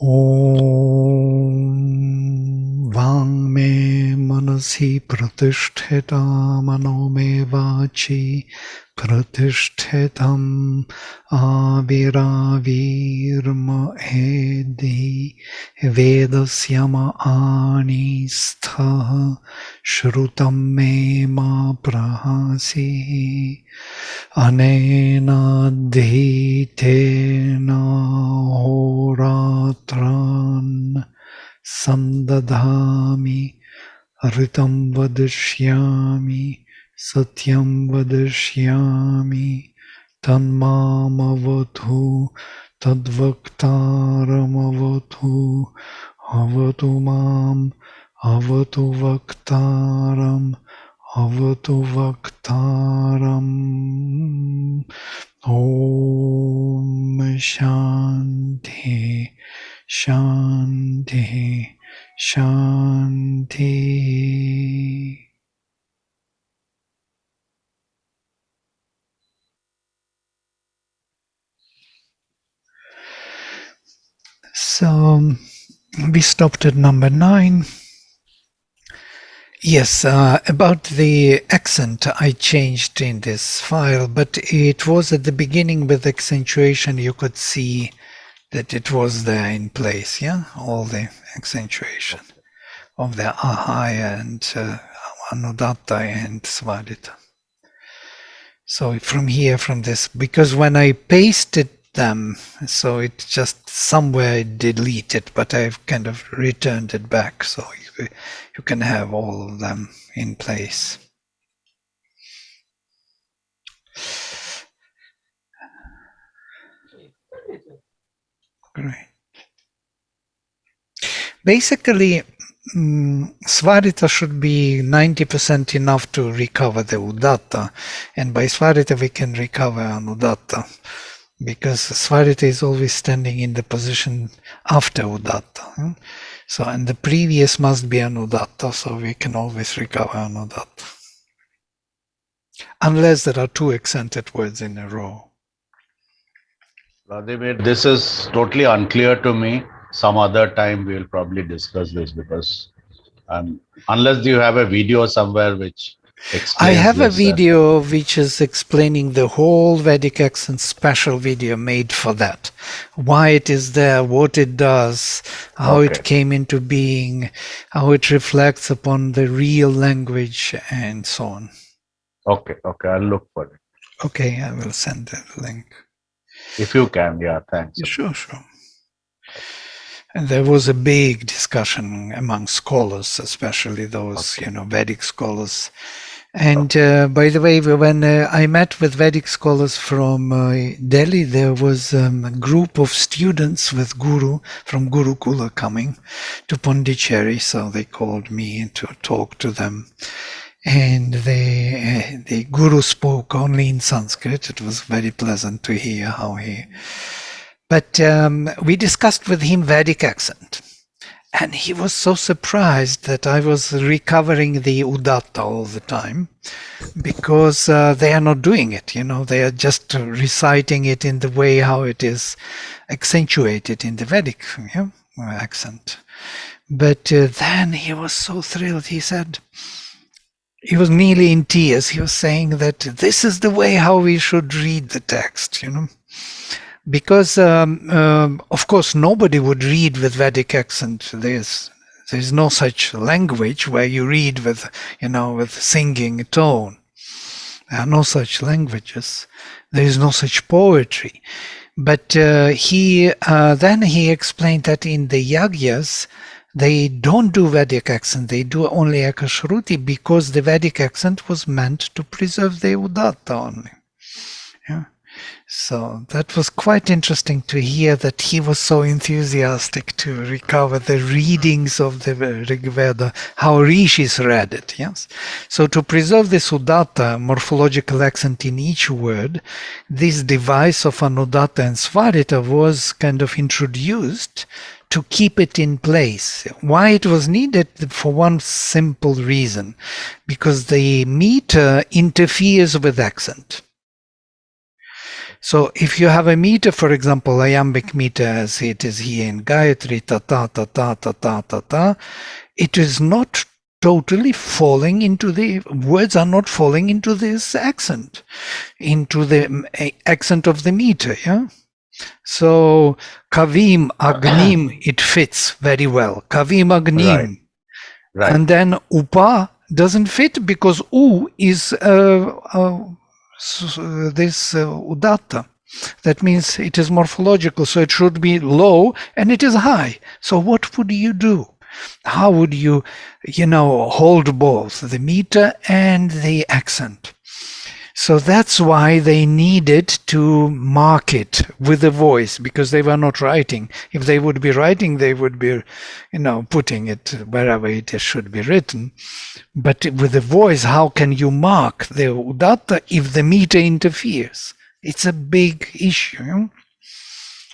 Om Vang me manasi pratisthita mano me vachi pratishthetam aviravirma edi vedasyama anistha shrutam me ma prahasi anena dhitena horatran sandadhami ritam vadishyami satyam vadishyami tanmamavadhu tadvaktaramavadhu avatu mam avatu vaktaram avatu vaktaram. Om Shanti Shanti Shanti. So we stopped at number 9. Yes, about the accent I changed in this file, but it was at the beginning with accentuation. You could see that it was there in place, yeah? All the accentuation of the ahaya and anudatta and svadita. So from here, from this, because when I pasted them, so it just somewhere deleted, but I've kind of returned it back, so you can have all of them in place. Great. Basically, Svarita should be 90% enough to recover the Udatta, and by Svarita we can recover Anudatta, because Svarita is always standing in the position after Udatta. So, and the previous must be Anudatta, so we can always recover Anudatta. Unless there are two accented words in a row. Vladimir, this is totally unclear to me. Some other time we will probably discuss this, because unless you have a video somewhere which explains I have this. a video which is explaining the whole Vedic accent, special video made for that. Why it is there, what it does, how it came into being, how it reflects upon the real language, and so on. Okay, I'll look for it. Okay, I will send the link. If you can, yeah, thanks. Sure. And there was a big discussion among scholars, especially those, Vedic scholars. And by the way, when I met with Vedic scholars from Delhi, there was a group of students with Guru from Gurukula coming to Pondicherry, so they called me to talk to them. And the Guru spoke only in Sanskrit. It was very pleasant to hear how he... But we discussed with him Vedic accent. And he was so surprised that I was recovering the Udatta all the time, because they are not doing it, they are just reciting it in the way how it is accentuated in the Vedic accent. But then he was so thrilled, he said, he was nearly in tears, he was saying that this is the way how we should read the text, Because, of course, nobody would read with Vedic accent. There's no such language where you read with, with singing tone. There are no such languages. There is no such poetry. But then he explained that in the yagyas, they don't do Vedic accent. They do only Ekashruti, because the Vedic accent was meant to preserve the Udatta only. Yeah. So that was quite interesting to hear that he was so enthusiastic to recover the readings of the Rig Veda, how rishis read it, yes? So to preserve the Udatta, morphological accent in each word, this device of Anudatta and Svarita was kind of introduced to keep it in place. Why it was needed? For one simple reason, because the meter interferes with accent. So if you have a meter, for example, iambic meter as it is here in Gayatri, ta ta ta ta ta ta ta ta, it is not totally falling into the words are not falling into this accent, into the accent of the meter. Yeah. So kavim agnim, it fits very well. Kavim agnim, Right. and then upa doesn't fit because u is this udatta. That means it is morphological, so it should be low and it is high. So what would you do? How would you, hold both the meter and the accent? So that's why they needed to mark it with the voice, because they were not writing. If they would be writing, they would be, putting it wherever it should be written. But with the voice, how can you mark the udatta if the meter interferes? It's a big issue.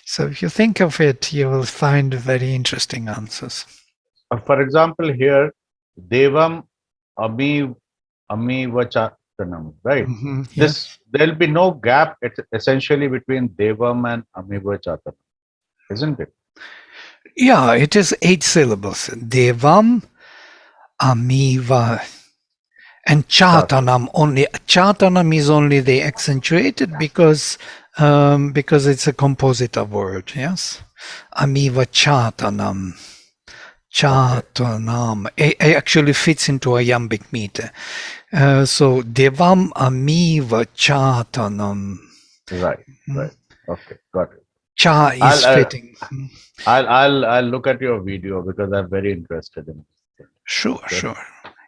So if you think of it, you will find very interesting answers. For example, here, Devam Amivachatanam, right? Mm-hmm, yes. There'll be no gap essentially between Devam and Amivachatanam, isn't it? Yeah, it is 8 syllables. Devam, Amiva, and Chatanam only. Chatanam is only the accentuated because it's a compositor word. Yes, Amiva Chatanam. Chatanam actually fits into iambic meter. So Devam Amiva Chatanam. Right. Okay, got it. Cha is fitting. I'll look at your video because I'm very interested in it. Sure.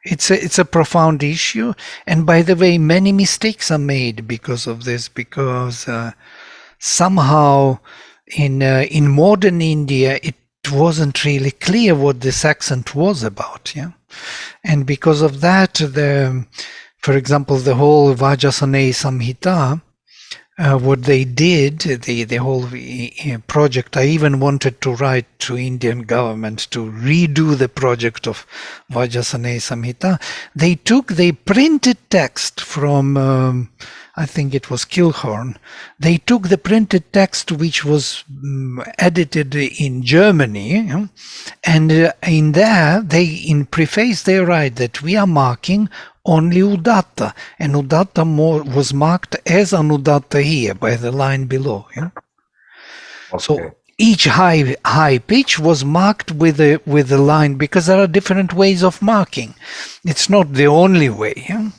It's a profound issue, and by the way, many mistakes are made because of this. Because somehow in modern India, it wasn't really clear what this accent was about. Yeah, and because of that, for example, the whole Vajasane Samhita. What they did, the whole project, I even wanted to write to Indian government to redo the project of Vajasane Samhita. They took the printed text from, I think it was Kilhorn. They took the printed text which was edited in Germany, and in there, in preface, they write that we are marking only udatta, and udatta was marked as an udatta here by the line below. Yeah? Okay. So each high pitch was marked with a line, because there are different ways of marking. It's not the only way. Yeah?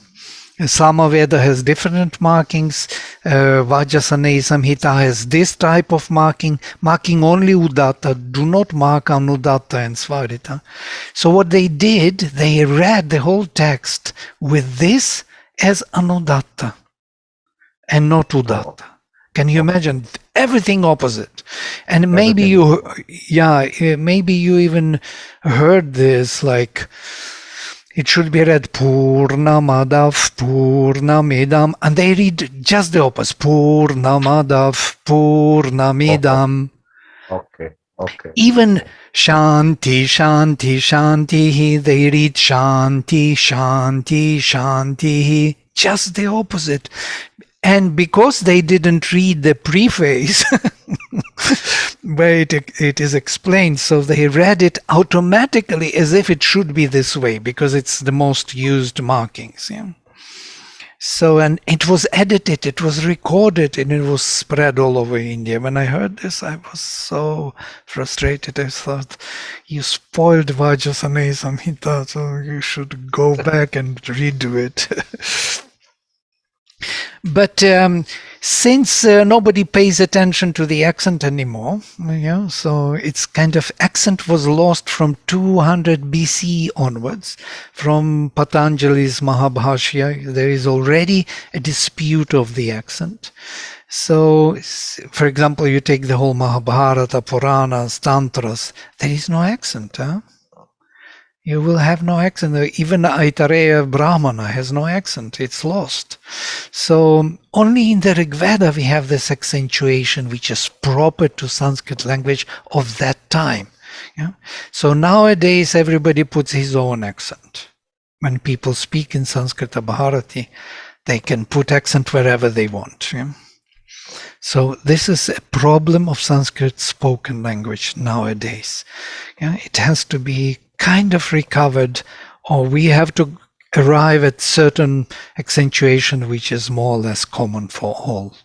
Samaveda has different markings. Vajasane Samhita has this type of marking only udatta. Do not mark anudatta and svarita. So what they did, they read the whole text with this as anudatta and not udatta. Can you imagine? Everything opposite. And maybe you even heard this, like, it should be read Purnamadav, Purnamidam, and they read just the opposite. Purnamadav, Purnamidam. Okay. Even Shanti, Shanti, Shanti, they read Shanti, Shanti, Shanti. Just the opposite. And because they didn't read the preface where it is explained, so they read it automatically as if it should be this way, because it's the most used markings. Yeah? So, and it was edited, it was recorded, and it was spread all over India. When I heard this, I was so frustrated. I thought, you spoiled Vajasane Samhita, so you should go back and redo it. But since nobody pays attention to the accent anymore, so it's kind of, accent was lost from 200 BC onwards. From Patanjali's Mahabhashya, there is already a dispute of the accent. So, for example, you take the whole Mahabharata, Puranas, Tantras, there is no accent. You will have no accent. Even Aitareya Brahmana has no accent. It's lost. So only in the Rig Veda we have this accentuation which is proper to Sanskrit language of that time. Yeah? So nowadays everybody puts his own accent. When people speak in Sanskrit Bharati, they can put accent wherever they want. Yeah? So this is a problem of Sanskrit spoken language nowadays. Yeah, it has to be kind of recovered, or we have to arrive at certain accentuation which is more or less common for all.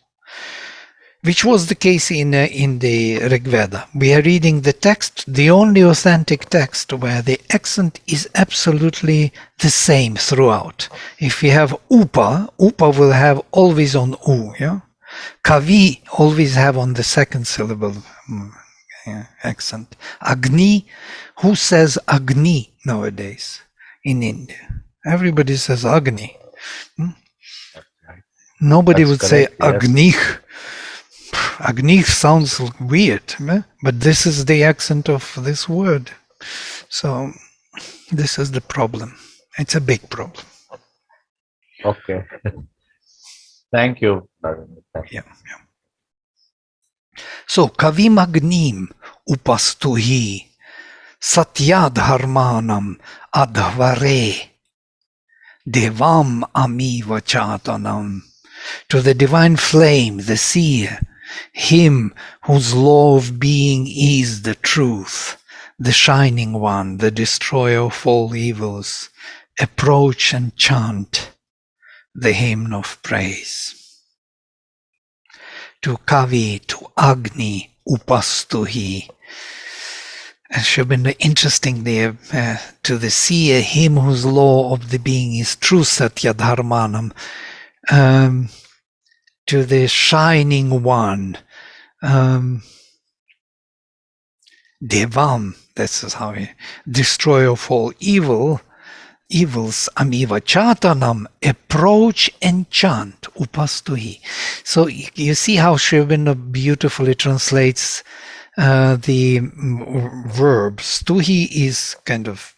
Which was the case in the Rig Veda. We are reading the text, the only authentic text where the accent is absolutely the same throughout. If we have upa, upa will have always on u, yeah? Kavi always have on the second syllable accent. Agni, who says Agni nowadays in India? Everybody says Agni. Nobody would say Agni. Agni sounds weird, but this is the accent of this word. So this is the problem. It's a big problem. Okay. Thank you. Yeah. So Kavim Agnim upastuhi satyadharmanam adhvare devam amiva chatanam. To the divine flame, the seer, him whose law of being is the truth, the shining one, the destroyer of all evils, approach and chant the hymn of praise. To Kavi, to Agni, upastuhi. It should have been interesting there, to the seer, him whose law of the being is true, Satya Dharmanam, to the shining one, Devam, this is how he, destroyer of all evils, Amiva Chatanam, approach and chant, upastuhi. So you see how Sri Aurobindo beautifully translates the verb. Stuhi is kind of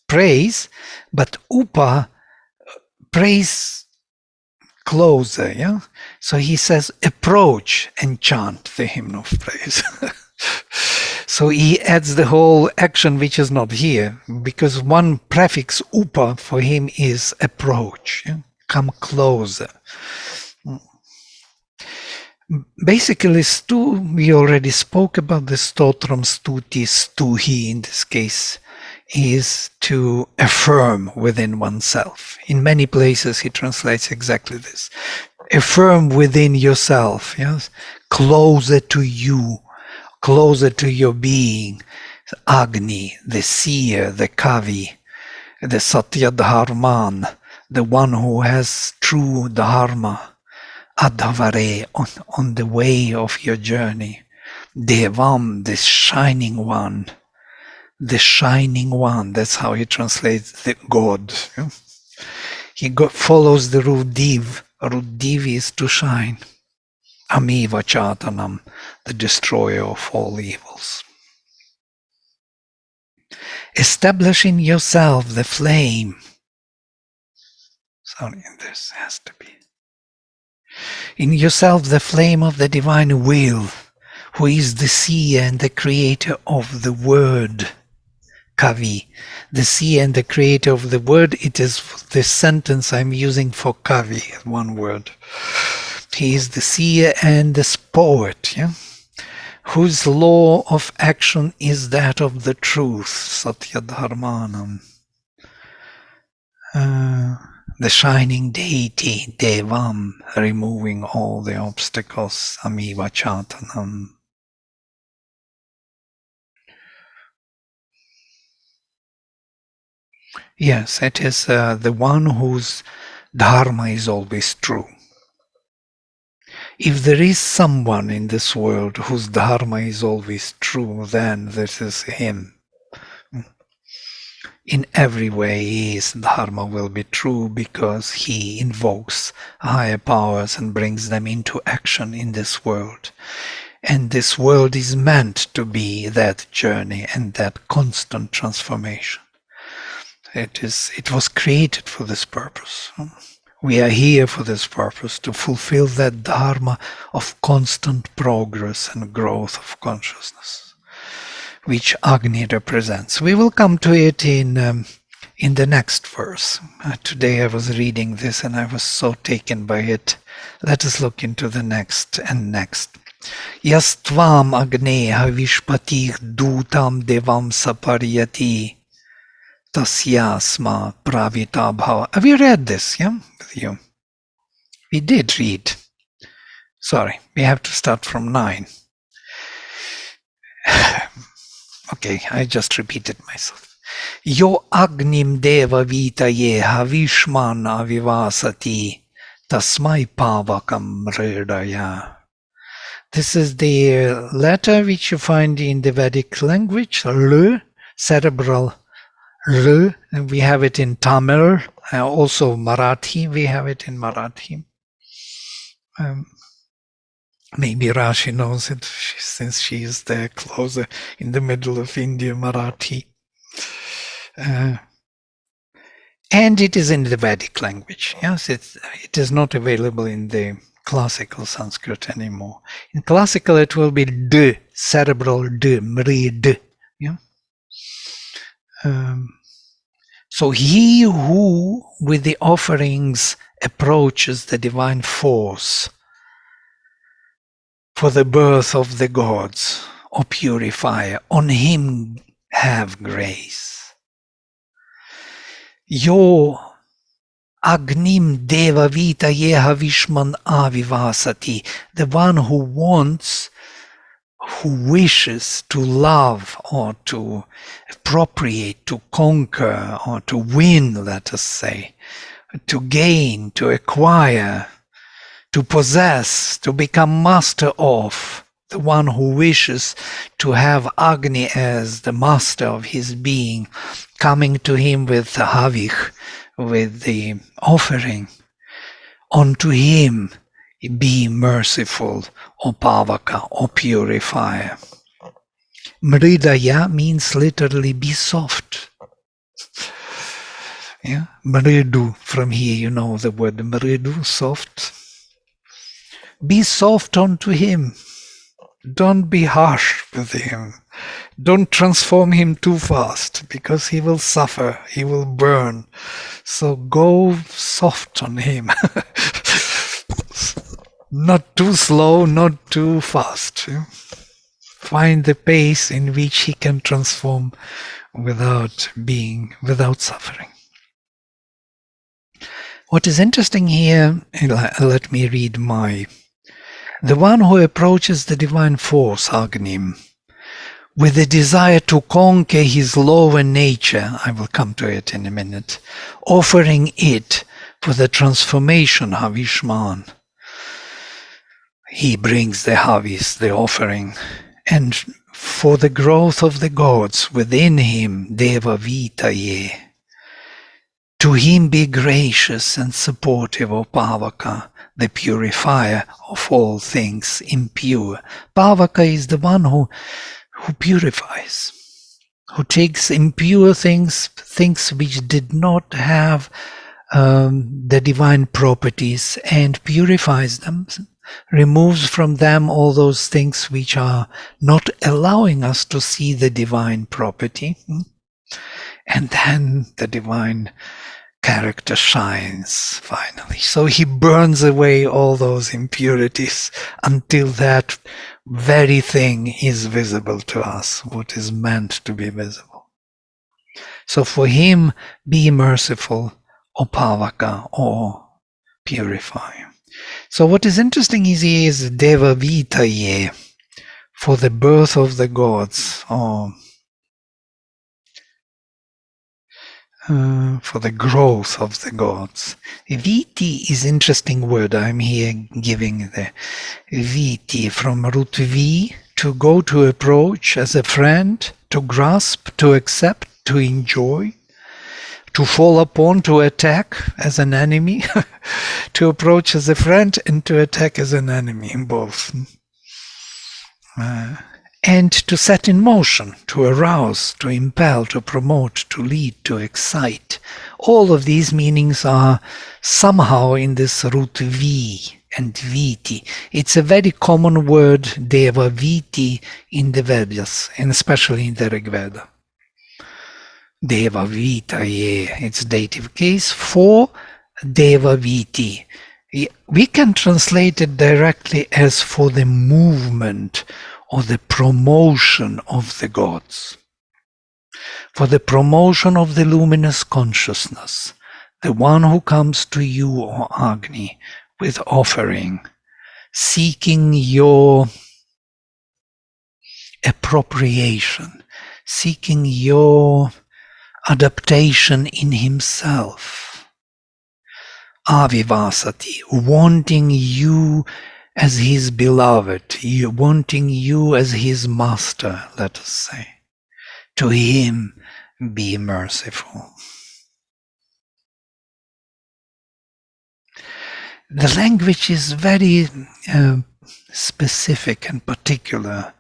praise, but upa, praise closer, yeah? So he says approach and chant the hymn of praise. So he adds the whole action which is not here, because one prefix upa for him is approach, yeah? Come closer. Basically, stu, we already spoke about the stotram, stuti, stuhi in this case, is to affirm within oneself. In many places he translates exactly this. Affirm within yourself, yes? Closer to you, closer to your being. Agni, the seer, the kavi, the satya dharman, the one who has true dharma. Adhavare, on the way of your journey. Devam, the shining one. The shining one, that's how he translates the God. Yeah? He follows the Rudiv. Rudiv is to shine. Amiva Chatanam, the destroyer of all evils. Establish in yourself the flame. Sorry, this has to be. In yourself the flame of the divine will, who is the seer and the creator of the word. Kavi, the seer and the creator of the word, it is the sentence I'm using for Kavi, one word. He is the seer and the poet, yeah? Whose law of action is that of the truth, Satya Dharmanam. The shining deity, Devam, removing all the obstacles, Amiva Chatanam. Yes, it is the one whose dharma is always true. If there is someone in this world whose dharma is always true, then this is him. In every way his dharma will be true because he invokes higher powers and brings them into action in this world. And this world is meant to be that journey and that constant transformation. It was created for this purpose. We are here for this purpose, to fulfill that dharma of constant progress and growth of consciousness, which Agni represents. We will come to it in in the next verse. Today I was reading this and I was so taken by it. Let us look into the next and next. Yastvam agneha vishpatih dutam devam saparyati tasyasma pravita bhava. Have you read this? Yeah, with you. We did read. Sorry, we have to start from 9. Okay, I just repeated myself. Yo agnim deva vitaye havishman avivasati tasmai pavakam mridaya. This is the letter which you find in the Vedic language, L, cerebral L. And we have it in Tamil, also Marathi, we have it in Marathi. Maybe Rashi knows it since she is there closer in the middle of India, Marathi. And it is in the Vedic language. Yes, it is not available in the classical Sanskrit anymore. In classical, it will be D, cerebral D, mrid. Yeah. So he who with the offerings approaches the divine force for the birth of the gods, O purifier, on him have grace. Yo agnim deva vita yeha vishman avivasati, the one who wants, who wishes to love or to appropriate, to conquer or to win, let us say, to gain, to acquire, to possess, to become master of, the one who wishes to have Agni as the master of his being, coming to him with the havich, with the offering, unto him be merciful, O Pavaka, O purifier. Mridaya means literally be soft. Yeah, mridu, from here you know the word mridu, soft. Be soft unto him. Don't be harsh with him. Don't transform him too fast, because he will suffer, he will burn. So go soft on him. Not too slow, not too fast. Find the pace in which he can transform without suffering. What is interesting here, let me read the one who approaches the divine force, Agnim, with the desire to conquer his lower nature, I will come to it in a minute, offering it for the transformation, Havishman. He brings the Havis, the offering, and for the growth of the gods within him, Deva Vitaye. To him be gracious and supportive, O Pavaka, the purifier of all things impure. Pavaka is the one who purifies, who takes impure things which did not have the divine properties, and purifies them, removes from them all those things which are not allowing us to see the divine property. And then the divine character shines finally. So he burns away all those impurities until that very thing is visible to us, what is meant to be visible. So for him, be merciful, O Pavaka, or purifier. So what is interesting is Deva Vitaye, for the birth of the gods, or for the growth of the gods. Viti is interesting word. I'm here giving the viti from root V, to go, to approach as a friend, to grasp, to accept, to enjoy, to fall upon, to attack as an enemy, to approach as a friend and to attack as an enemy, in both. And to set in motion, to arouse, to impel, to promote, to lead, to excite. All of these meanings are somehow in this root V and Viti. It's a very common word, Deva Viti, in the Vedas, and especially in the Rig Veda. Deva Vitaye, it's dative case, for Deva Viti. We can translate it directly as for the movement or the promotion of the gods, for the promotion of the luminous consciousness, the one who comes to you, O Agni, with offering, seeking your appropriation, seeking your adaptation in himself. Avivasati, wanting you as his beloved, wanting you as his master, let us say. To him be merciful. The language is very specific and particular.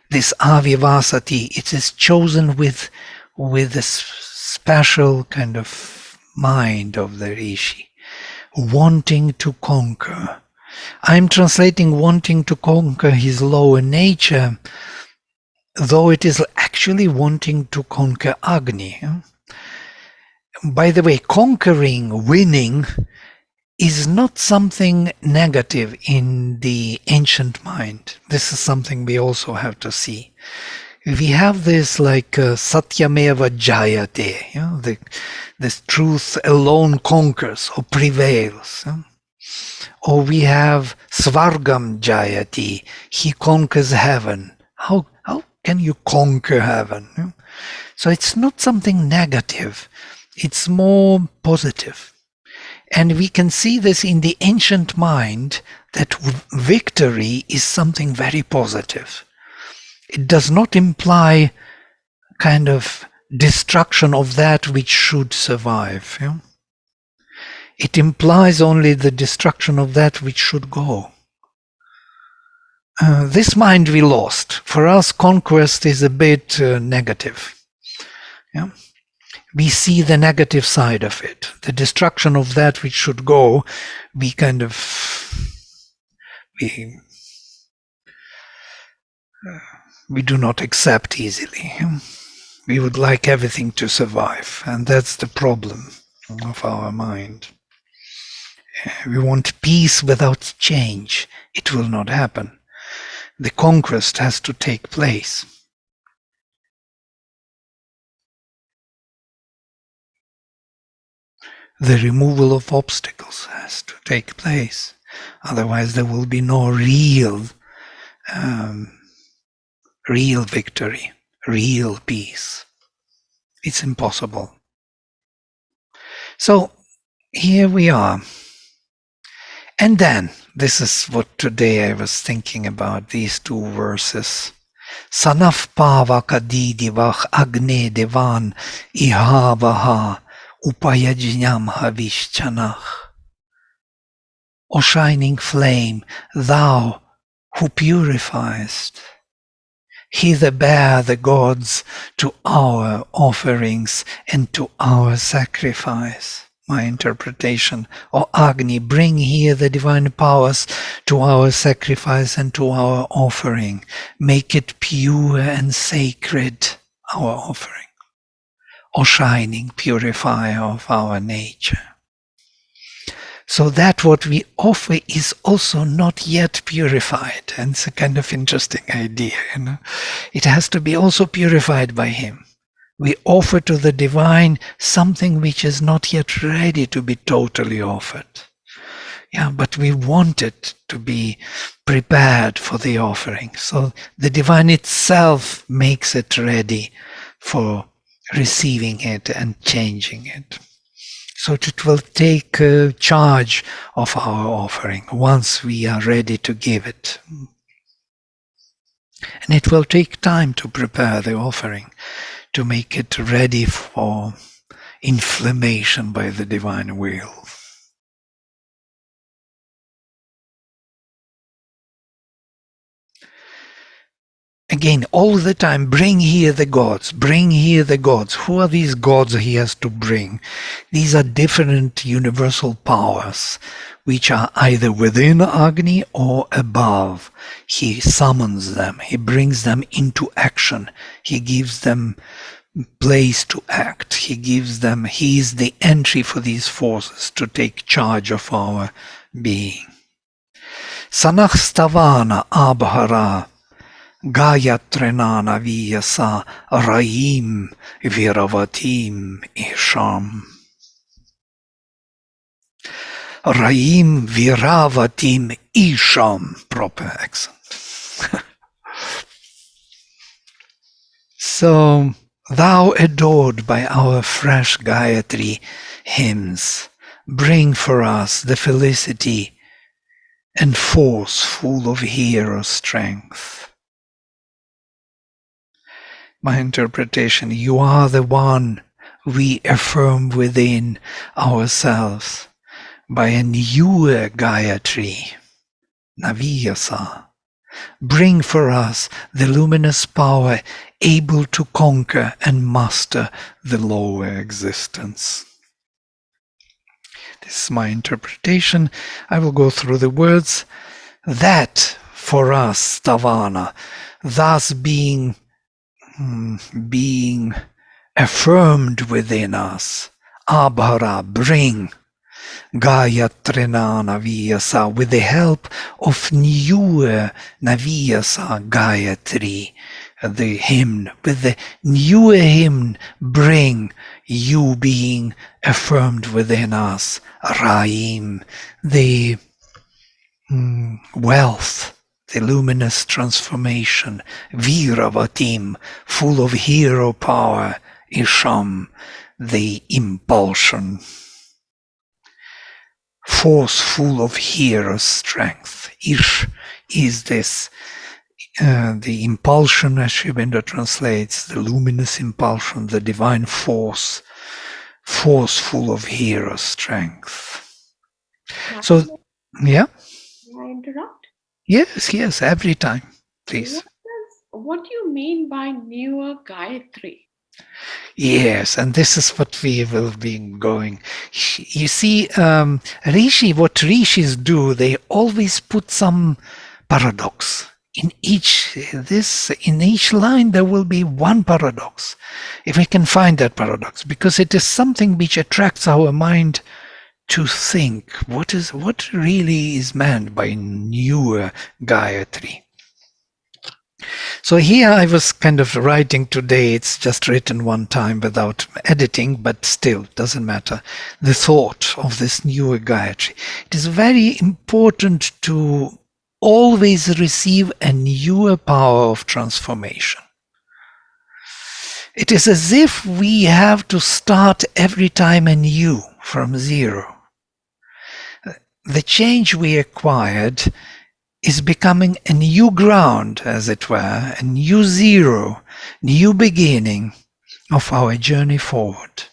This avivasati, it is chosen with a special kind of mind of the rishi, wanting to conquer. I'm translating wanting to conquer his lower nature, though it is actually wanting to conquer Agni. By the way, conquering, winning, is not something negative in the ancient mind. This is something we also have to see. We have this like Satyameva Jayate, this truth alone conquers or prevails. Or we have Svargam Jayati, he conquers heaven. How can you conquer heaven? So it's not something negative, it's more positive. And we can see this in the ancient mind, that victory is something very positive. It does not imply kind of destruction of that which should survive. It implies only the destruction of that which should go. This mind we lost. For us, conquest is a bit negative. We see the negative side of it. The destruction of that which should go, we do not accept easily. We would like everything to survive, and that's the problem of our mind. We want peace without change. It will not happen. The conquest has to take place. The removal of obstacles has to take place. Otherwise, there will be no real victory, real peace. It's impossible. So here we are. And then, this is what today I was thinking about, these two verses. Sanaf pavaka didivach agne devan ihavaha upayajnam havischanach. O shining flame, thou who purifiest, hither bear the gods to our offerings and to our sacrifice. My interpretation. O Agni, bring here the divine powers to our sacrifice and to our offering. Make it pure and sacred, our offering. O shining purifier of our nature. So that what we offer is also not yet purified. And it's a kind of interesting idea, It has to be also purified by him. We offer to the divine something which is not yet ready to be totally offered. But we want it to be prepared for the offering. So the divine itself makes it ready for receiving it and changing it. So it will take charge of our offering once we are ready to give it. And it will take time to prepare the offering, to make it ready for inflammation by the divine will. Again, all the time, bring here the gods, bring here the gods. Who are these gods he has to bring? These are different universal powers, which are either within Agni or above. He summons them, he brings them into action, he gives them place to act. He gives them, he is the entry for these forces to take charge of our being. Sanach stavana abhara Gayatrenana viyasa raim viravatim isham. Raim viravatim isham. Proper accent. So, thou adored by our fresh Gayatri hymns, bring for us the felicity and force full of hero strength. My interpretation, you are the one we affirm within ourselves by a newer Gayatri, Naviyasa. Bring for us the luminous power able to conquer and master the lower existence. This is my interpretation. I will go through the words. That for us, Stavana, thus being affirmed within us, Abhara, bring, Gayatrina Naviyasa, with the help of newer Naviyasa Gayatri, the hymn, with the newer hymn, bring, you being affirmed within us, Raim, the wealth, the luminous transformation, Viravatim, full of hero power, Isham, the impulsion, force full of hero strength. Ish is this, the impulsion, as Sri Veda translates, the luminous impulsion, the divine force, force full of hero strength. So, yeah? May I interrupt? Yes, every time, please. What do you mean by newer Gayatri? Yes, and this is what we will be going. You see, what rishis do, they always put some paradox. In each line there will be one paradox, if we can find that paradox, because it is something which attracts our mind to think what really is meant by newer Gayatri. So here I was kind of writing today, it's just written one time without editing, but still doesn't matter. The thought of this newer Gayatri. It is very important to always receive a newer power of transformation. It is as if we have to start every time anew from zero. The change we acquired is becoming a new ground, as it were, a new zero, new beginning of our journey forward.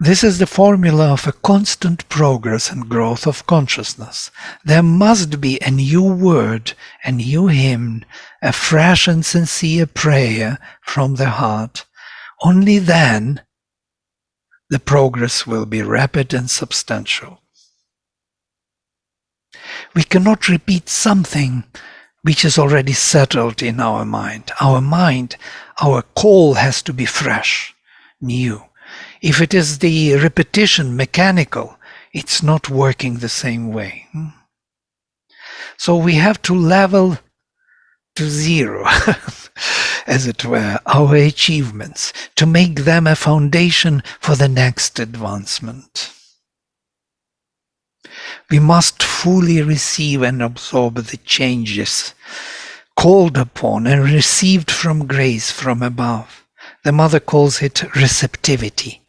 This is the formula of a constant progress and growth of consciousness. There must be a new word, a new hymn, a fresh and sincere prayer from the heart. Only then the progress will be rapid and substantial. We cannot repeat something which is already settled in our mind. Our call has to be fresh, new. If it is the repetition, mechanical, it's not working the same way. So we have to level to zero, as it were, our achievements, to make them a foundation for the next advancement. We must fully receive and absorb the changes called upon and received from grace from above. The Mother calls it receptivity,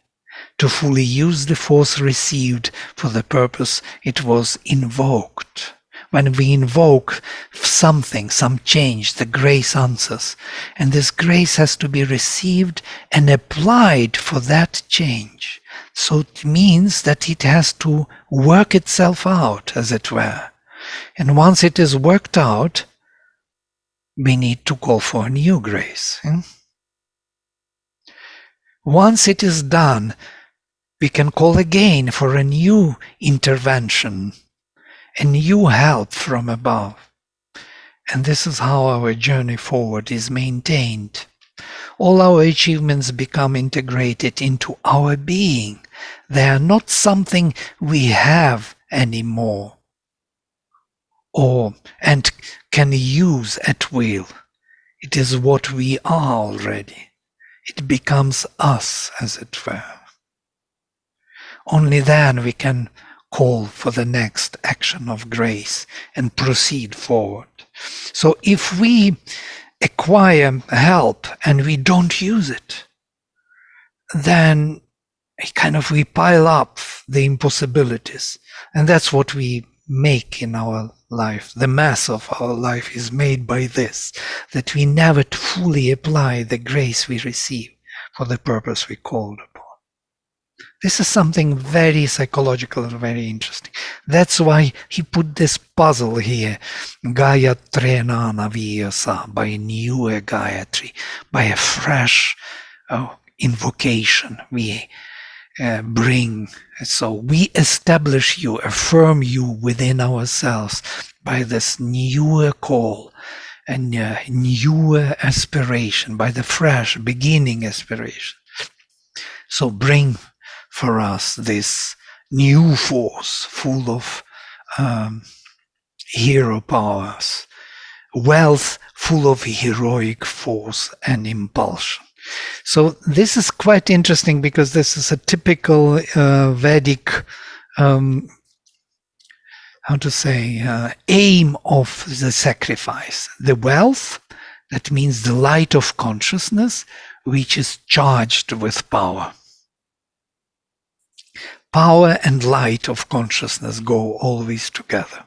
to fully use the force received for the purpose it was invoked. When we invoke something, some change, the grace answers, and this grace has to be received and applied for that change. So it means that it has to work itself out, as it were. And once it is worked out, we need to call for a new grace. Once it is done, we can call again for a new intervention, a new help from above. And this is how our journey forward is maintained. All our achievements become integrated into our being. They are not something we have anymore and can use at will. It is what we are already. It becomes us, as it were. Only then we can call for the next action of grace and proceed forward. So if we acquire help and we don't use it, then we pile up the impossibilities. And that's what we make in our life. The mess of our life is made by this, that we never fully apply the grace we receive for the purpose we called upon. This is something very psychological and very interesting. That's why he put this puzzle here, Gayatrena Naviyasa, by a newer Gayatri, by a fresh invocation we bring. So we establish you, affirm you within ourselves by this newer call and newer aspiration, by the fresh beginning aspiration. So bring for us this new force full of hero powers, wealth full of heroic force and impulsion. So this is quite interesting because this is a typical Vedic, aim of the sacrifice. The wealth, that means the light of consciousness, which is charged with power. Power and light of consciousness go always together.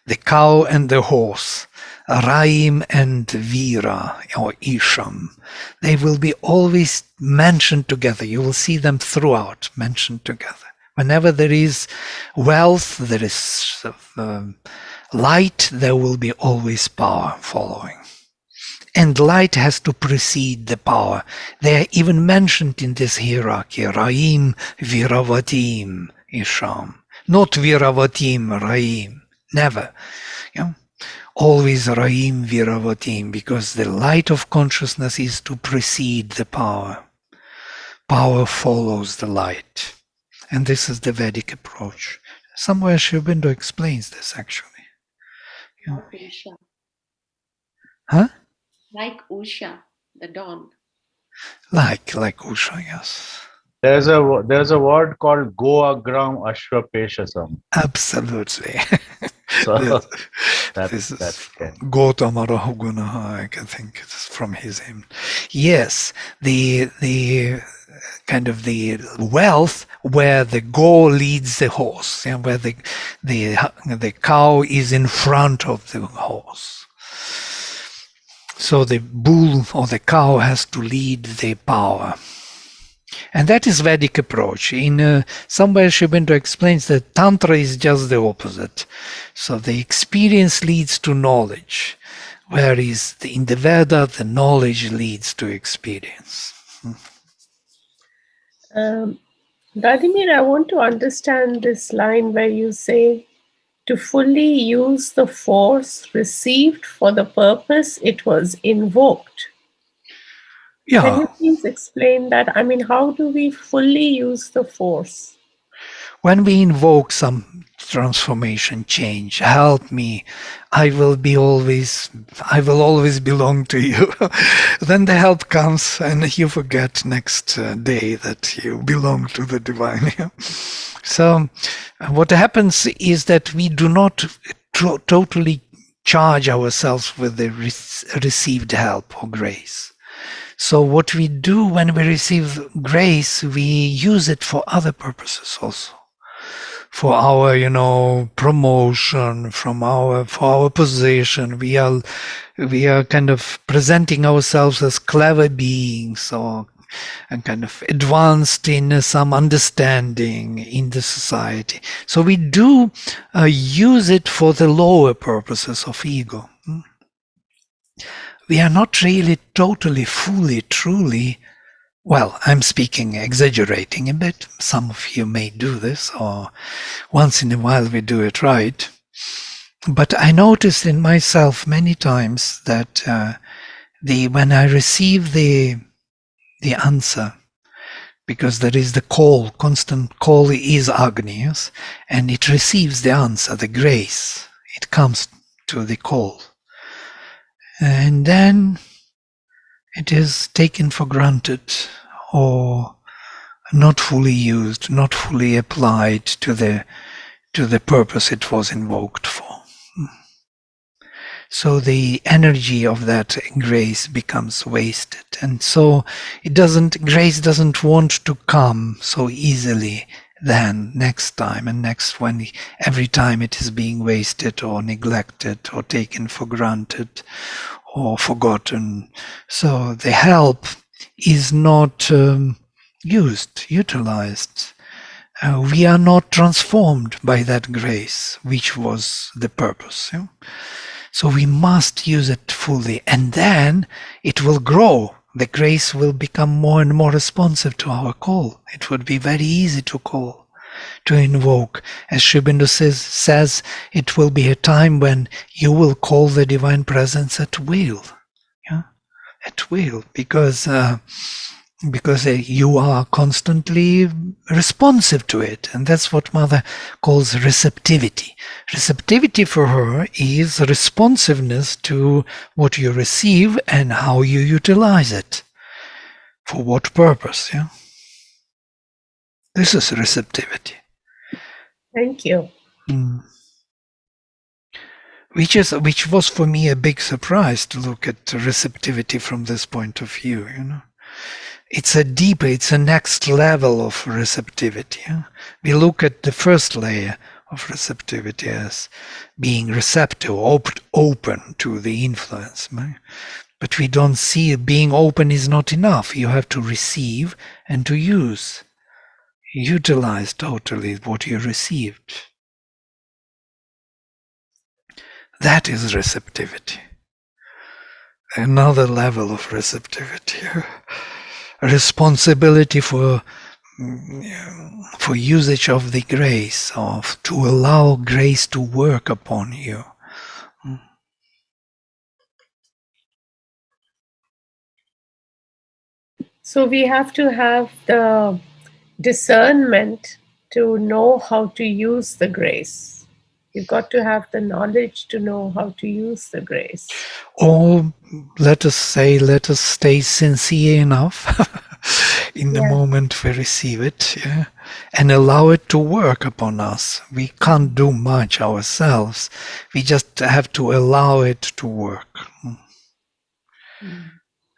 The cow and the horse, Raim and Vira or Isham, they will be always mentioned together. You will see them throughout mentioned together. Whenever there is wealth, there is light, there will be always power following. And light has to precede the power. They are even mentioned in this hierarchy. Raim, Viravatim, Isham. Not Viravatim, Raim. Never. Always Raim, Viravatim, because the light of consciousness is to precede the power. Power follows the light. And this is the Vedic approach. Somewhere Sri Aurobindo explains this, actually. Usha. Huh? Like Usha, the dawn. Like Usha, yes. There's a word called Goagram Ashwapeshasam. Absolutely. So this is Gautama Rahugunaha, I can think it's from his hymn. Yes, the kind of the wealth where the go leads the horse, where the cow is in front of the horse. So the bull or the cow has to lead the power. And that is Vedic approach. In somewhere Sri Aurobindo explains that Tantra is just the opposite. So the experience leads to knowledge, whereas in the Veda, the knowledge leads to experience. Vladimir, I want to understand this line where you say, to fully use the force received for the purpose it was invoked. Yeah. Can you please explain that? I mean, how do we fully use the force? When we invoke some transformation, change, help me, I will always belong to you. Then the help comes and you forget next day that you belong to the divine. So what happens is that we do not totally charge ourselves with the received help or grace. So what we do when we receive grace, we use it for other purposes also. For our, promotion, for our position. We are kind of presenting ourselves as clever beings and kind of advanced in some understanding in the society. So we do use it for the lower purposes of ego. We are not really totally, fully, truly, well, I'm exaggerating a bit. Some of you may do this, or once in a while we do it right. But I noticed in myself many times that when I receive the answer, because there is the call, constant call is Agni, yes? And it receives the answer, the grace. It comes to the call. And then it is taken for granted or not fully used, not fully applied to the purpose it was invoked for. So the energy of that grace becomes wasted. And so grace doesn't want to come so easily then next time and next when every time it is being wasted or neglected or taken for granted or forgotten. So the help is not utilized. We are not transformed by that grace, which was the purpose. Yeah? So we must use it fully, and then it will grow. The grace will become more and more responsive to our call. It would be very easy to call, to invoke. As Sri Aurobindo says, it will be a time when you will call the divine presence at will. Yeah? At will, because you are constantly responsive to it. And that's what Mother calls receptivity. Receptivity for her is responsiveness to what you receive and how you utilize it. For what purpose, yeah? This is receptivity. Thank you. Which was for me a big surprise to look at receptivity from this point of view, you know. It's a next level of receptivity. Yeah? We look at the first layer of receptivity as being receptive, open to the influence. Right? But we don't see being open is not enough. You have to receive and to use. Utilize totally what you received. That is receptivity. Another level of receptivity. Responsibility for usage of the grace, to allow grace to work upon you. So we have to have the discernment to know how to use the grace. You've got to have the knowledge to know how to use the grace. Or let us stay sincere enough in the moment we receive it, yeah? And allow it to work upon us. We can't do much ourselves. We just have to allow it to work.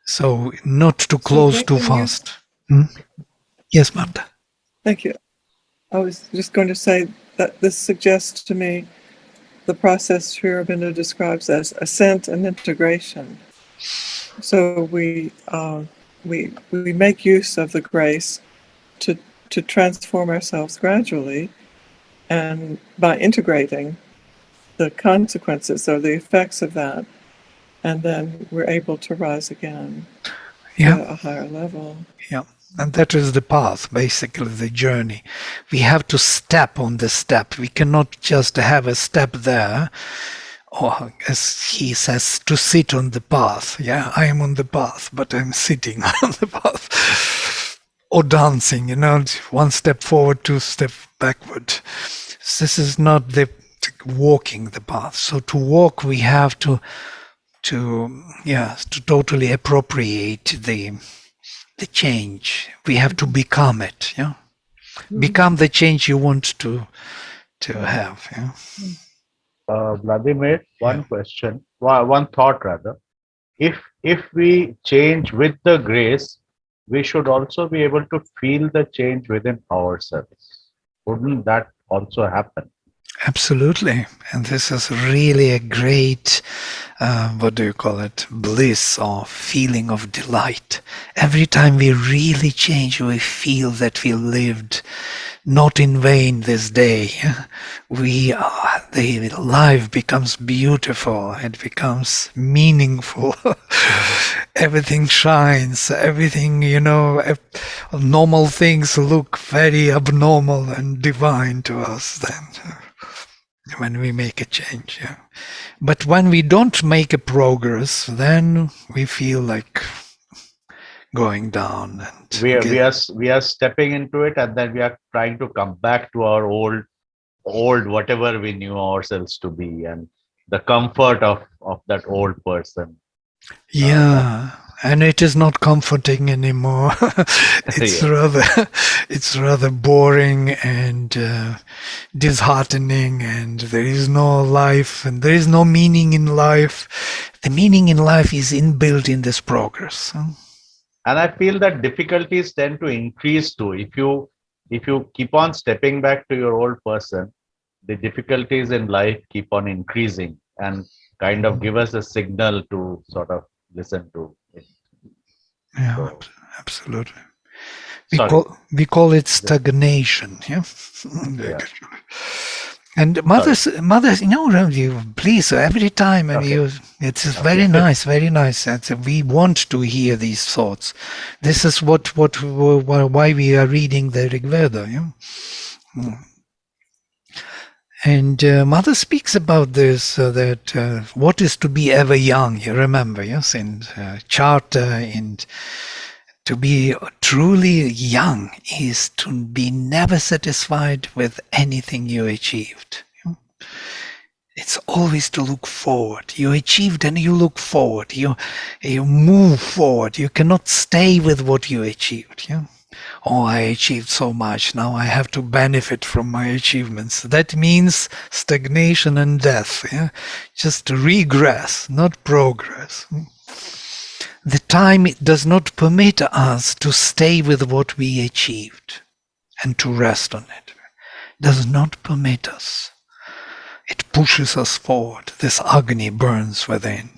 So not to close too fast. Yes, Marta. Thank you. I was just going to say that this suggests to me the process Sri Aurobindo describes as ascent and integration. So we make use of the grace to transform ourselves gradually, and by integrating the consequences or the effects of that, and then we're able to rise again at a higher level. Yeah. And that is the path, basically the journey. We have to step on the step. We cannot just have a step there, or as he says, to sit on the path. Yeah, I am on the path, but I'm sitting on the path. Or dancing, one step forward, two steps backward. This is not the walking the path. So to walk, we have to totally appropriate the change. We have to become it. Yeah, become the change you want to have. Yeah. Vladimir, one question, one thought rather. If we change with the grace, we should also be able to feel the change within ourselves. Wouldn't that also happen? Absolutely. And this is really a great, bliss or feeling of delight. Every time we really change, we feel that we lived not in vain this day. The life becomes beautiful. It becomes meaningful. Everything shines. Everything, normal things look very abnormal and divine to us then. when we make a change. Yeah. But when we don't make a progress, then we feel like going down and We are stepping into it, and then we are trying to come back to our old whatever we knew ourselves to be, and the comfort of that old person. yeah, and it is not comforting anymore. It's Yeah. it's rather boring and disheartening, and there is no life and there is no meaning in life. The meaning in life is inbuilt in this progress. And I feel that difficulties tend to increase too. If you keep on stepping back to your old person, the difficulties in life keep on increasing and kind of give us a signal to sort of listen to it. Yeah, So, absolutely. sorry. We call it stagnation. Yeah. Yeah. And mothers, you please every time, and Okay. it's very nice, very nice. We want to hear these thoughts. This is why we are reading the Rig Veda. Yeah? And Mother speaks about this, that what is to be ever young, you remember, yes, in Charter, and to be truly young is to be never satisfied with anything you achieved. It's always to look forward. You achieved and you look forward. You move forward. You cannot stay with what you achieved. Yeah? Oh, I achieved so much. Now I have to benefit from my achievements. That means stagnation and death. Yeah? Just regress, not progress. The time does not permit us to stay with what we achieved and to rest on it. It does not permit us. It pushes us forward. This Agni burns within.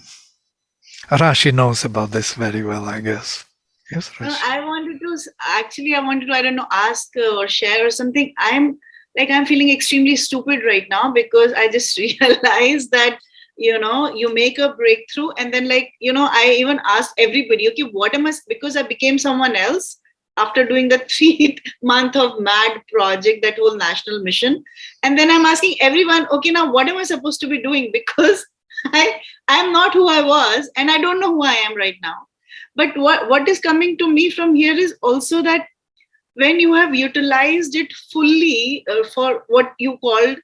Rashi knows about this very well, I guess. Yes, Rashi. I wanted to, I don't know, ask or share or something. I'm feeling extremely stupid right now because I just realized that, you make a breakthrough and then I even asked everybody, okay, what am I, because I became someone else after doing the 3-month of mad project, that whole national mission. And then I'm asking everyone, okay, now what am I supposed to be doing? Because I'm not who I was and I don't know who I am right now. But what is coming to me from here is also that when you have utilized it fully for what you called,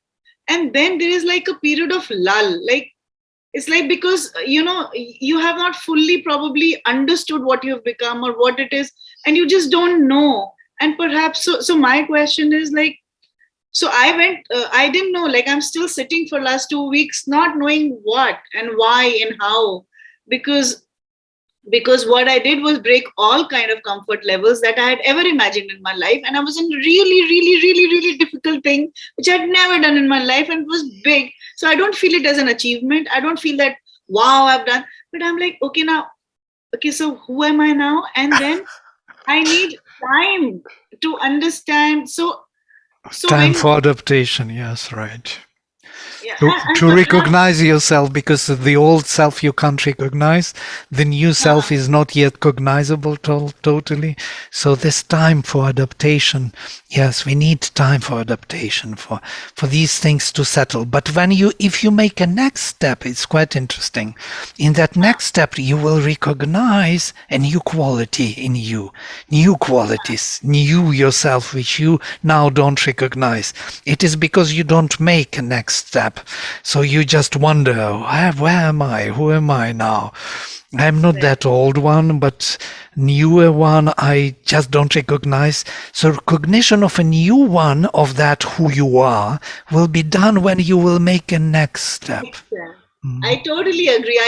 and then there is like a period of lull, it's like because you have not fully probably understood what you have become or what it is, and you just don't know. And perhaps so my question is so I didn't know, I'm still sitting for last 2 weeks not knowing what and why and how, because what I did was break all kind of comfort levels that I had ever imagined in my life. And I was in really, really, really, really difficult thing, which I had never done in my life, and it was big. So I don't feel it as an achievement. I don't feel that, wow, I've done, but I'm like, okay, so who am I now? And then I need time to understand. So Time when, for adaptation, yes, right. yeah, To recognize yourself, because the old self you can't recognize, the new self is not yet cognizable totally. So this time for adaptation, yes, we need time for adaptation, for these things to settle. But if you make a next step, it's quite interesting. In that next step, you will recognize a new quality in you, new qualities, new yourself, which you now don't recognize. It is because you don't make a next step. So you just wonder, where am I? Who am I now? I'm not that old one, but newer one I just don't recognize. So recognition of a new one of that who you are will be done when you will make a next step. I totally agree.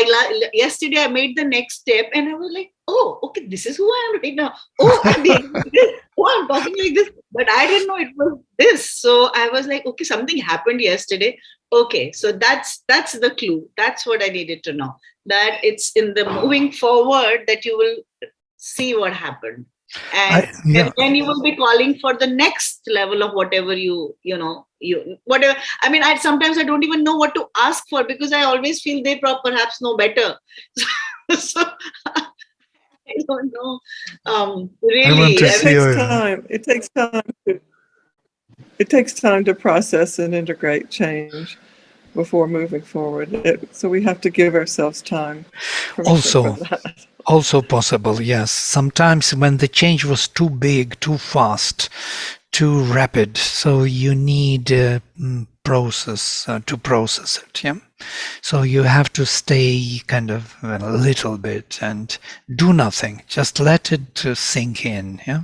Yesterday I made the next step and I was like, oh, okay, this is who I am right now. Oh, I did this. Oh, I'm talking like this. But I didn't know it was this. So I was like, okay, something happened yesterday. Okay, so that's the clue. That's what I needed to know. That it's in the moving forward that you will see what happened. And then you will be calling for the next level of whatever whatever. I mean, sometimes I don't even know what to ask for because I always feel they perhaps know better. So I don't know. Really, it takes time. It takes time to process and integrate change. before moving forward. So we have to give ourselves time, permission for that. Also possible, yes. Sometimes when the change was too big, too fast, too rapid, so you need process to process it. Yeah. So you have to stay kind of a little bit and do nothing. Just let it sink in. Yeah.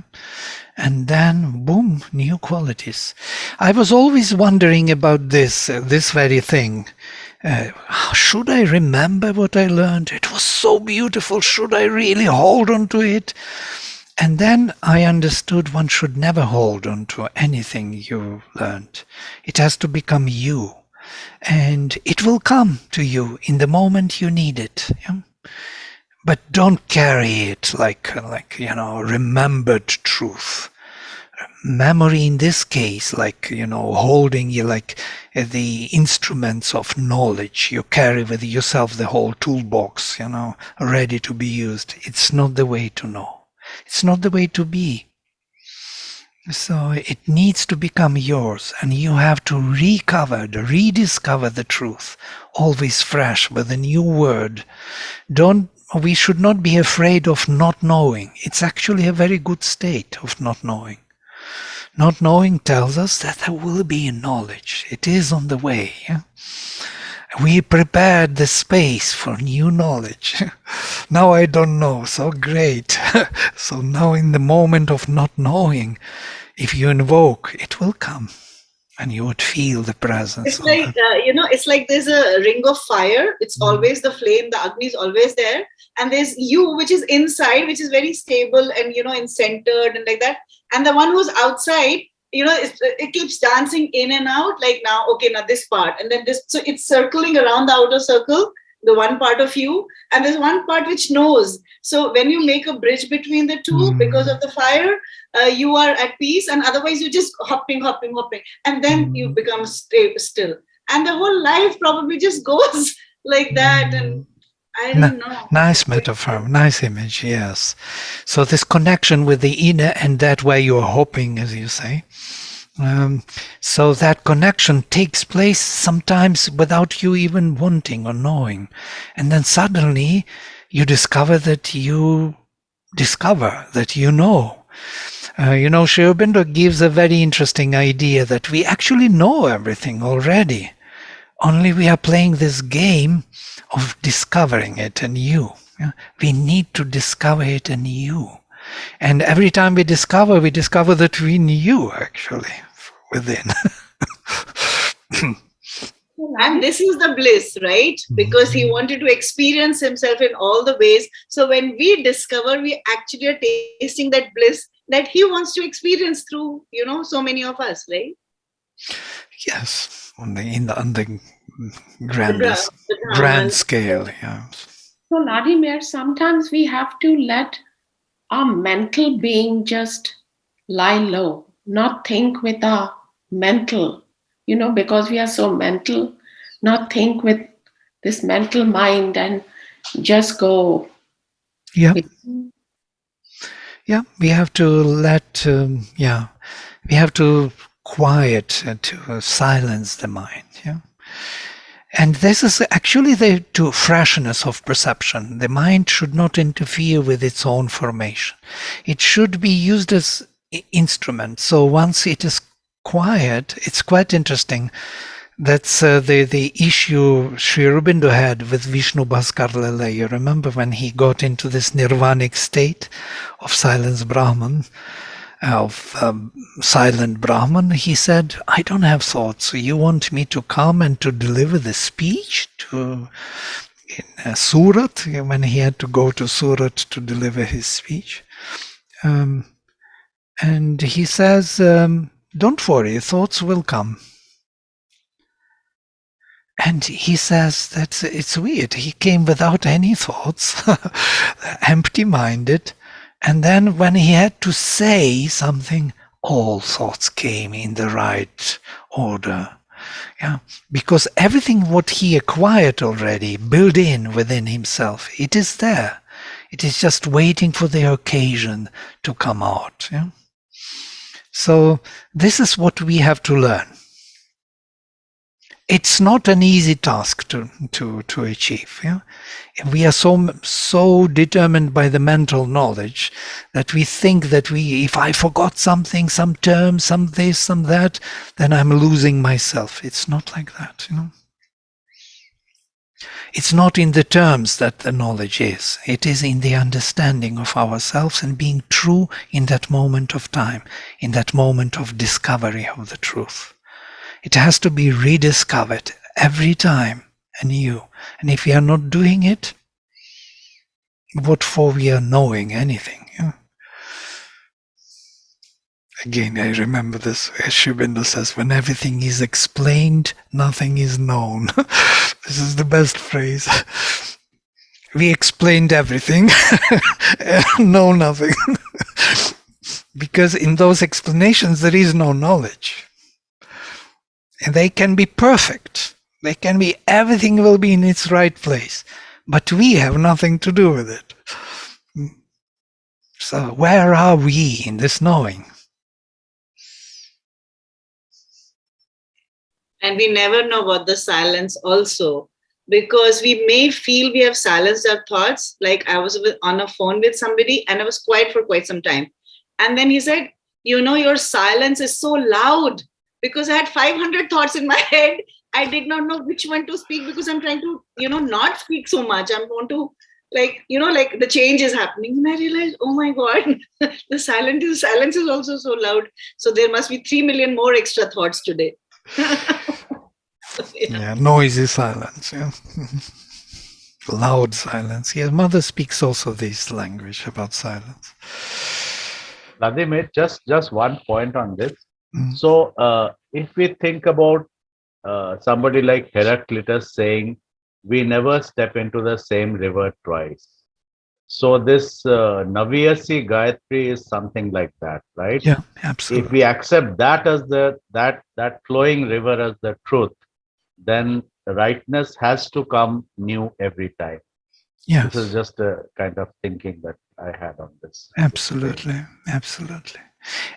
And then, boom, new qualities. I was always wondering about this very thing. Should I remember what I learned? It was so beautiful. Should I really hold on to it? And then I understood one should never hold on to anything you learned. It has to become you. And it will come to you in the moment you need it. Yeah? But don't carry it like remembered truth. Memory in this case, holding you like the instruments of knowledge. You carry with yourself the whole toolbox, ready to be used. It's not the way to know. It's not the way to be. So it needs to become yours, and you have to rediscover the truth, always fresh with a new word. We should not be afraid of not knowing. It's actually a very good state of not knowing. Not knowing tells us that there will be knowledge. It is on the way. Yeah? We prepared the space for new knowledge. Now I don't know. So great. So now in the moment of not knowing, if you invoke, it will come. And you would feel the presence. It's like, it's like there's a ring of fire. It's always the flame, the Agni is always there. And there's you, which is inside, which is very stable and, in centered and like that. And the one who's outside, it keeps dancing in and out, like now this part. And then this, so it's circling around the outer circle, the one part of you. And there's one part which knows. So when you make a bridge between the two, because of the fire, you are at peace, and otherwise you're just hopping. And then you become still. And the whole life probably just goes like that. And I don't know. Nice metaphor, nice image, yes. So this connection with the inner and that way you're hopping, as you say. So that connection takes place sometimes without you even wanting or knowing. And then suddenly you discover that you know. Sri Aurobindo gives a very interesting idea that we actually know everything already. Only we are playing this game of discovering it anew. Yeah? We need to discover it anew. And every time we discover that we knew actually within. And this is the bliss, right? Because he wanted to experience himself in all the ways. So when we discover, we actually are tasting that bliss that he wants to experience through, so many of us, right? Yes, on the grand scale. Yeah. So, Vladimir, sometimes we have to let our mental being just lie low, not think with our mental, because we are so mental, not think with this mental mind and just go. Yeah. Yeah, we have to we have to quiet, to silence the mind. Yeah. And this is actually to freshness of perception. The mind should not interfere with its own formation. It should be used as instrument. So once it is quiet, it's quite interesting. That's the issue Sri Aurobindo had with Vishnu Bhaskar Lila. You remember when he got into this nirvanic state of silent Brahman, he said, I don't have thoughts. So you want me to come and to deliver the speech in Surat, when he had to go to Surat to deliver his speech. And he says, don't worry, thoughts will come. And he says that it's weird. He came without any thoughts, empty-minded. And then when he had to say something, all thoughts came in the right order. Yeah, because everything what he acquired already, built in within himself, it is there. It is just waiting for the occasion to come out. Yeah? So this is what we have to learn. It's not an easy task to achieve. Yeah? We are so determined by the mental knowledge that we think that if I forgot something, some term, some this, some that, then I'm losing myself. It's not like that, you know. It's not in the terms that the knowledge is. It is in the understanding of ourselves and being true in that moment of time, in that moment of discovery of the truth. It has to be rediscovered every time anew. And if we are not doing it, what for we are knowing anything? Yeah? Again, I remember this, as Sri Aurobindo says, when everything is explained, nothing is known. This is the best phrase. We explained everything, know nothing. Because in those explanations, there is no knowledge. And they can be perfect. They can be, everything will be in its right place. But we have nothing to do with it. So where are we in this knowing? And we never know about the silence also, because we may feel we have silenced our thoughts. Like I was on a phone with somebody and I was quiet for quite some time. And then he said, you know, your silence is so loud, because I had 500 thoughts in my head. I did not know which one to speak, because I'm trying to, you know, not speak so much. I want to, like, you know, like the change is happening. And I realized, oh my God, the silence is also so loud. So there must be 3 million more extra thoughts today. Yeah, noisy silence. Yeah. Loud silence. Yeah, Mother speaks also this language about silence. Vladimir, just one point on this. So if we think about somebody like Heraclitus saying, we never step into the same river twice. So this Naviyasi Gayatri is something like that, right? Yeah, absolutely. If we accept that as that flowing river as the truth, then the rightness has to come new every time. Yes. This is just a kind of thinking that I had on this. Absolutely, absolutely.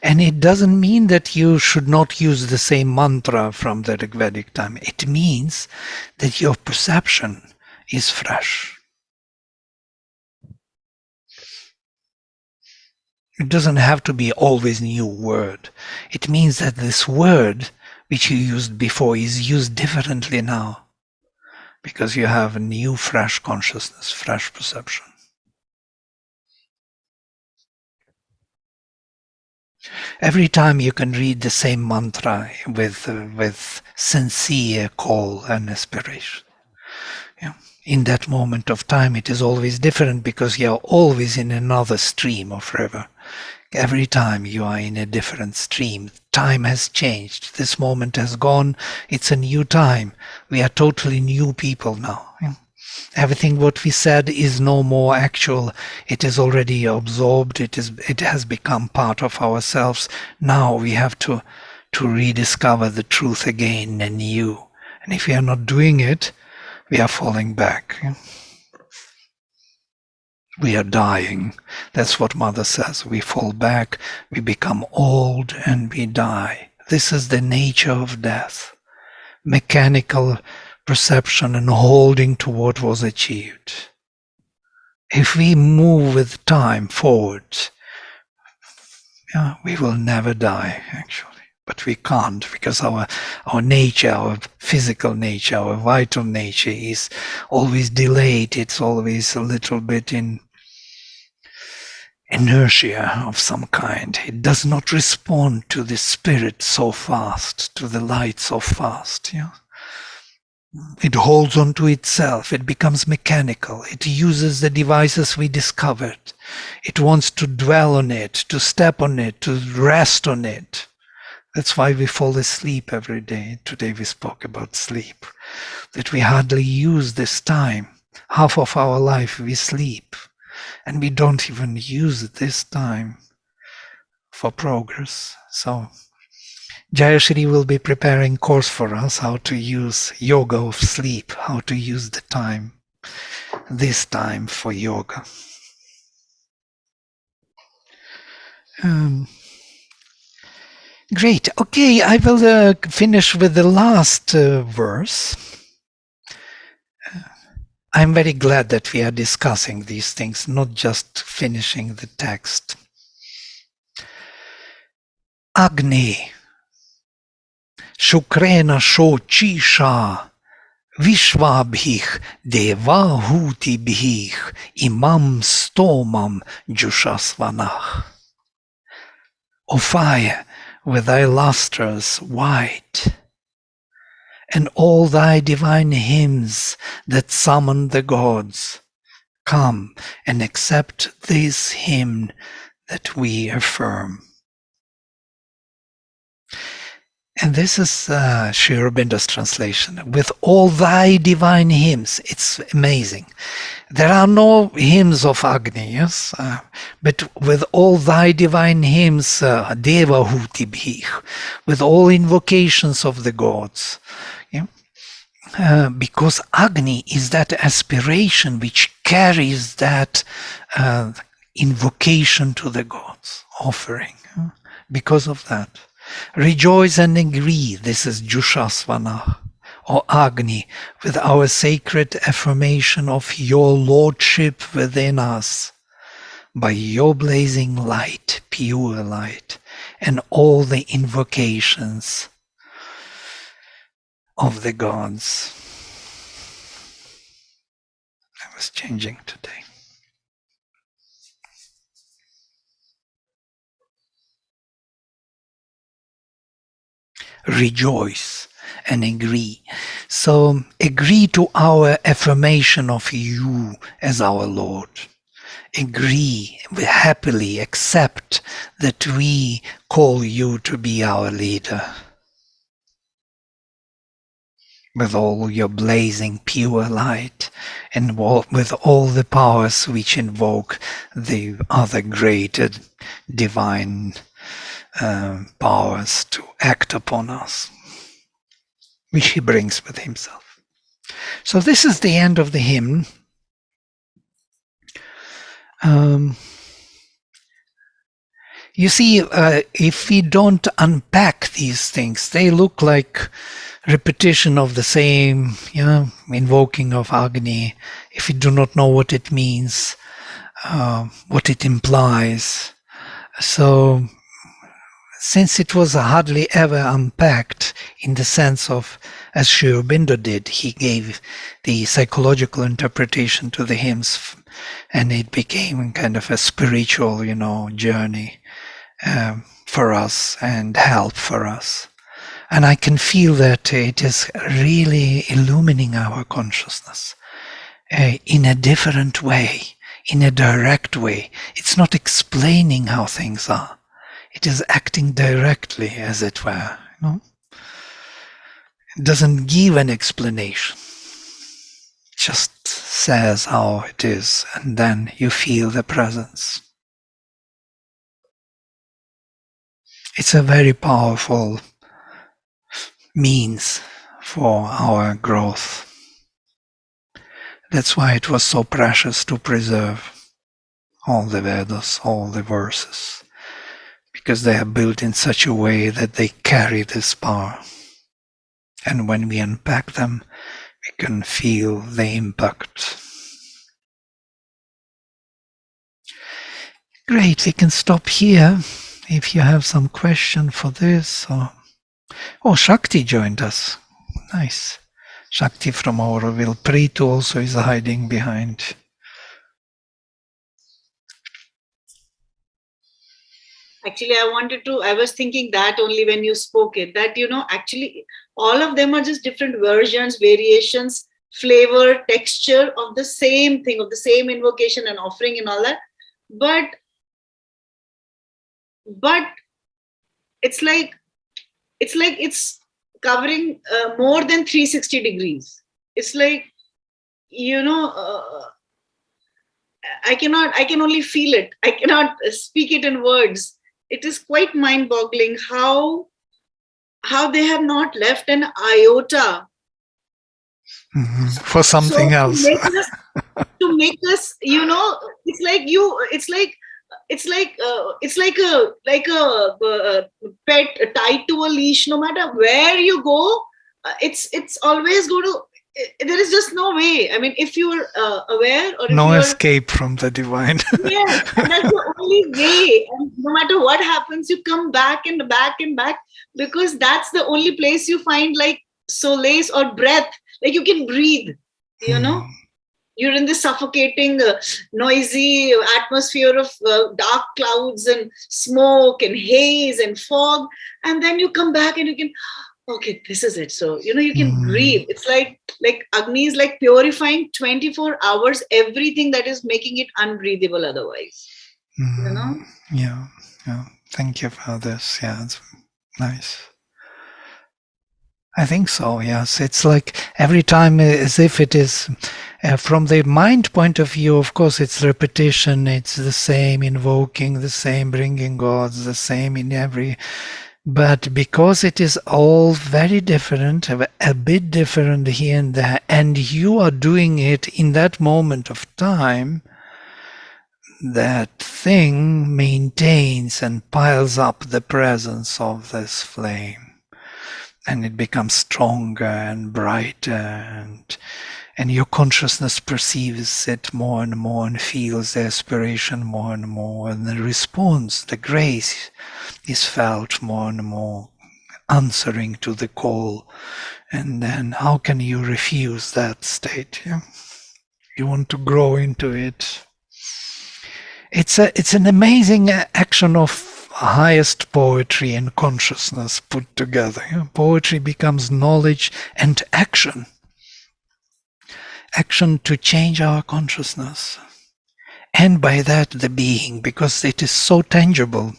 And it doesn't mean that you should not use the same mantra from the Vedic time. It means that your perception is fresh. It doesn't have to be always new word. It means that this word which you used before is used differently now, because you have a new fresh consciousness, fresh perception. Every time you can read the same mantra with sincere call and aspiration. Yeah. In that moment of time, it is always different, because you are always in another stream of river. Every time you are in a different stream. Time has changed. This moment has gone. It's a new time. We are totally new people now. Yeah. Everything what we said is no more actual. It is already absorbed. It has become part of ourselves. Now we have to rediscover the truth again anew. And if we are not doing it, we are falling back. We are dying. That's what Mother says. We fall back, we become old, and we die. This is the nature of death. Mechanical perception and holding to what was achieved. If we move with time forward, we will never die, actually. But we can't, because our nature, our physical nature, our vital nature is always delayed. It's always a little bit in inertia of some kind. It does not respond to the spirit so fast, to the light so fast. Yeah. It holds on to itself. It becomes mechanical. It uses the devices we discovered. It wants to dwell on it, to step on it, to rest on it. That's why we fall asleep every day. Today we spoke about sleep, that we hardly use this time. Half of our life we sleep, and we don't even use this time for progress. So Jayashri will be preparing course for us, how to use yoga of sleep, how to use the time, this time for yoga. Great. Okay, I will finish with the last verse. I'm very glad that we are discussing these things, not just finishing the text. Agni, Shukrena Shochisha, Vishwabhich Devahutibhich Imam Stomam Jushasvanach. O fire, with thy lustres white, and all thy divine hymns that summon the gods, come and accept this hymn that we affirm. And this is Sri Aurobindo's translation. With all thy divine hymns, it's amazing. There are no hymns of Agni, yes? But with all thy divine hymns, Deva Hutibhich, with all invocations of the gods. Yeah? Because Agni is that aspiration which carries that invocation to the gods, offering. Because of that. Rejoice and agree, this is Jushasvana, O Agni, with our sacred affirmation of your lordship within us, by your blazing light, pure light, and all the invocations of the gods. I was changing today. Rejoice and agree. So agree to our affirmation of you as our Lord. Agree, happily accept that we call you to be our leader. With all your blazing pure light and with all the powers which invoke the other greater divine powers to act upon us, which he brings with himself. So this is the end of the hymn. You see, if we don't unpack these things, they look like repetition of the same, invoking of Agni. If we do not know what it means, what it implies. So, since it was hardly ever unpacked in the sense of, as Sri Aurobindo did, he gave the psychological interpretation to the hymns, and it became kind of a spiritual, journey for us and help for us. And I can feel that it is really illumining our consciousness in a different way, in a direct way. It's not explaining how things are. It is acting directly, as it were. It doesn't give an explanation. It just says how it is, and then you feel the presence. It's a very powerful means for our growth. That's why it was so precious to preserve all the Vedas, all the verses, because they are built in such a way that they carry this power. And when we unpack them, we can feel the impact. Great, we can stop here. If you have some question for this, oh, Shakti joined us. Nice. Shakti from Auroville. Preetu also is hiding behind. Actually, I was thinking that only when you spoke it, that, actually all of them are just different versions, variations, flavor, texture of the same thing, of the same invocation and offering and all that. But it's like it's covering more than 360 degrees. It's like, I can only feel it. I cannot speak it in words. It is quite mind-boggling how they have not left an iota for something else. To make us, it's like it's like a pet tied to a leash. No matter where you go, it's always going to. There is just no way. I mean, if you're aware, or if No you're escape from the divine. yes, and that's the only way. And no matter what happens, you come back and back and back, because that's the only place you find like solace or breath. Like you can breathe. You know, you're in this suffocating, noisy atmosphere of dark clouds and smoke and haze and fog, and then you come back and you can, okay, this is it. So you can breathe. It's like Agni is like purifying 24 hours everything that is making it unbreathable otherwise. Yeah. Thank you for this. Yeah, it's nice. I think so, yes. It's like every time as if it is, from the mind point of view, of course, it's repetition. It's the same, invoking the same, bringing gods, the same in every. But because it is all very different, a bit different here and there, and you are doing it in that moment of time, that thing maintains and piles up the presence of this flame. And it becomes stronger and brighter, and your consciousness perceives it more and more and feels the aspiration more and more, and the response, the grace is felt more and more, answering to the call. And then how can you refuse that state? Yeah? You want to grow into it. It's an amazing action of highest poetry and consciousness put together. Poetry becomes knowledge and action. Action to change our consciousness. And by that the being, because it is so tangible.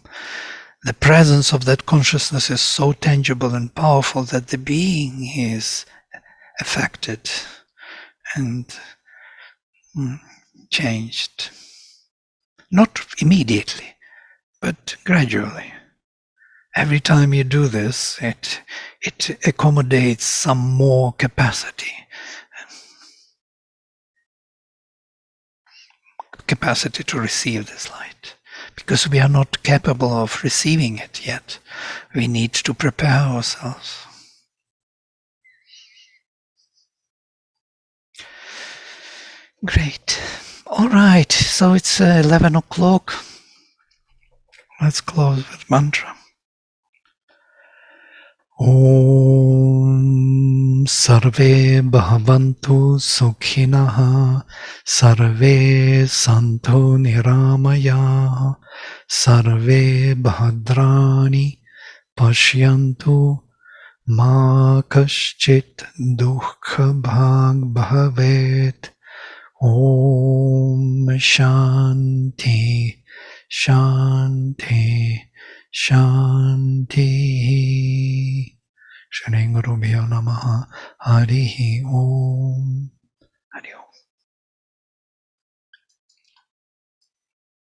The presence of that consciousness is so tangible and powerful that the being is affected and changed. Not immediately, but gradually. Every time you do this, it accommodates some more capacity to receive this light. Because we are not capable of receiving it yet. We need to prepare ourselves. Great. All right, so it's 11 o'clock. Let's close with mantra. Om Sarve Bhavantu Sukhinaha Sarve Santu Niramaya Sarve Bhadrani Pashyantu Ma Kaschit Dukha Bhag Bhavet. Om Shanti Shanti Shanti. Shri Gurubhyo Namaha. Harihi Om.